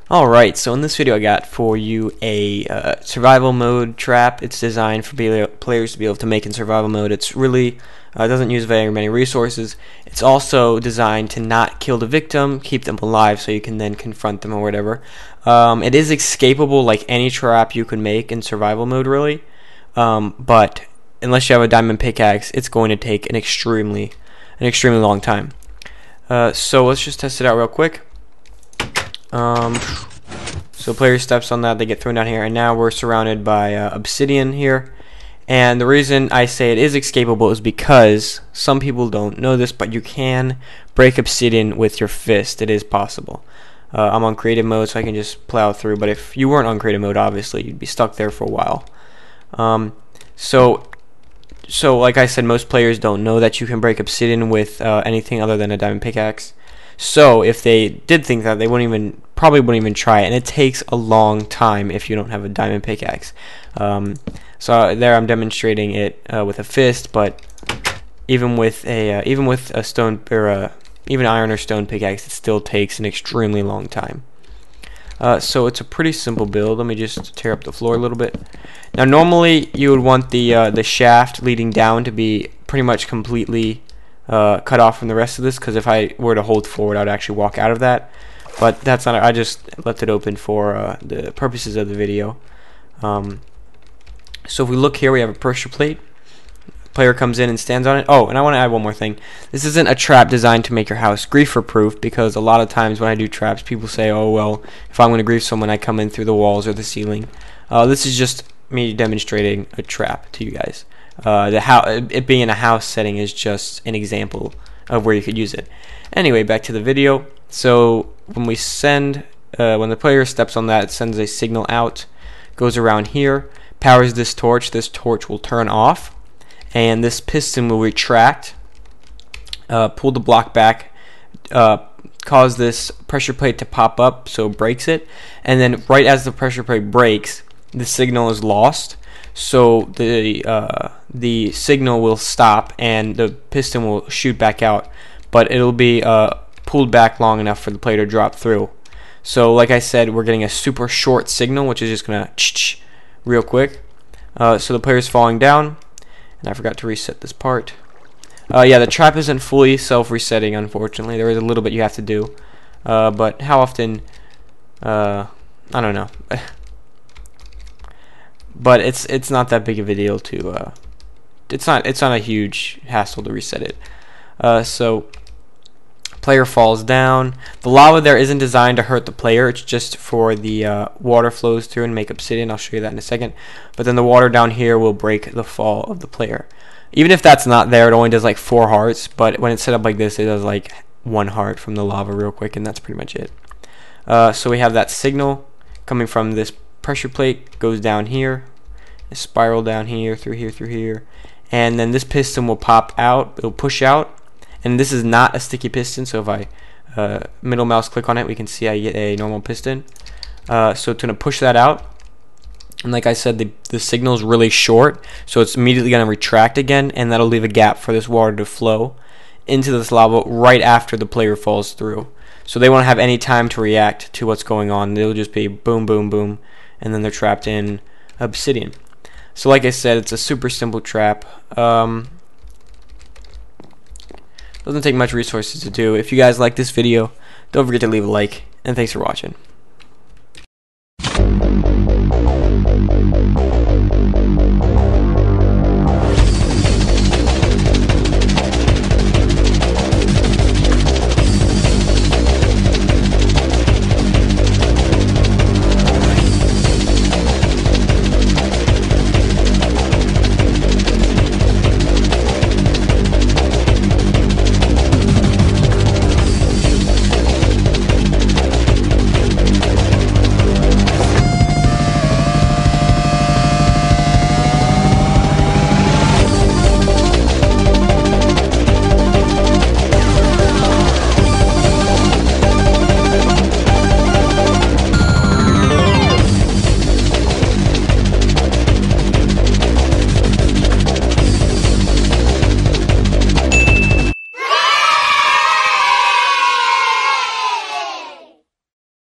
Alright, so in this video I got for you a survival mode trap. It's designed for players to be able to make in survival mode. It's really doesn't use very many resources. It's also designed to not kill the victim, keep them alive so you can then confront them or whatever. It is escapable like any trap you can make in survival mode really, but unless you have a diamond pickaxe it's going to take an extremely long time. So let's just test it out real quick. So player steps on that, they get thrown down here, and now we're surrounded by obsidian here. And the reason I say it is escapable is because some people don't know this, but you can break obsidian with your fist. It is possible. I'm on creative mode, so I can just plow through, but if you weren't on creative mode, obviously you'd be stuck there for a while. So like I said, most players don't know that you can break obsidian with anything other than a diamond pickaxe. So if they did think that, they probably wouldn't even try it, and it takes a long time if you don't have a diamond pickaxe. So there I'm demonstrating it with a fist, but even with a stone or even iron or stone pickaxe, it still takes an extremely long time. So it's a pretty simple build. Let me just tear up the floor a little bit. Now normally you would want the shaft leading down to be pretty much completely cut off from the rest of this, because if I were to hold forward I would actually walk out of that, but that's not. I just left it open for the purposes of the video. So if we look here, we have a pressure plate. Player comes in and stands on it. Oh, and I want to add one more thing. This isn't a trap designed to make your house griefer proof, because a lot of times when I do traps people say, oh well, if I'm going to grief someone I come in through the walls or the ceiling. This is just me demonstrating a trap to you guys. It being in a house setting is just an example of where you could use it. Anyway, back to the video. So when the player steps on that, it sends a signal out, goes around here, powers this torch. This torch will turn off, and this piston will retract, pull the block back, cause this pressure plate to pop up so it breaks it, and then right as the pressure plate breaks, the signal is lost. So the signal will stop and the piston will shoot back out, but it'll be pulled back long enough for the player to drop through. So like I said, we're getting a super short signal, which is just gonna real quick. So the player's falling down, and I forgot to reset this part. Yeah, the trap isn't fully self-resetting, unfortunately. There is a little bit you have to do, but how often? I don't know. But it's not that big of a deal to it's not a huge hassle to reset it. So player falls down. The lava there isn't designed to hurt the player. It's just for the water flows through and make obsidian. I'll show you that in a second. But then the water down here will break the fall of the player. Even if that's not there, it only does like 4 hearts. But when it's set up like this, it does like 1 heart from the lava real quick, and that's pretty much it. So we have that signal coming from this pressure plate, goes down here, a spiral down here, through here, and then this piston will pop out. It'll push out, and this is not a sticky piston. So if I middle mouse click on it, we can see I get a normal piston. So it's gonna push that out, and like I said, the signal is really short, so it's immediately gonna retract again, and that'll leave a gap for this water to flow into this lava right after the player falls through. So they won't have any time to react to what's going on. They'll just be boom, boom, boom, and then they're trapped in obsidian. So like I said, it's a super simple trap. Doesn't take much resources to do. If you guys like this video, don't forget to leave a like, and thanks for watching.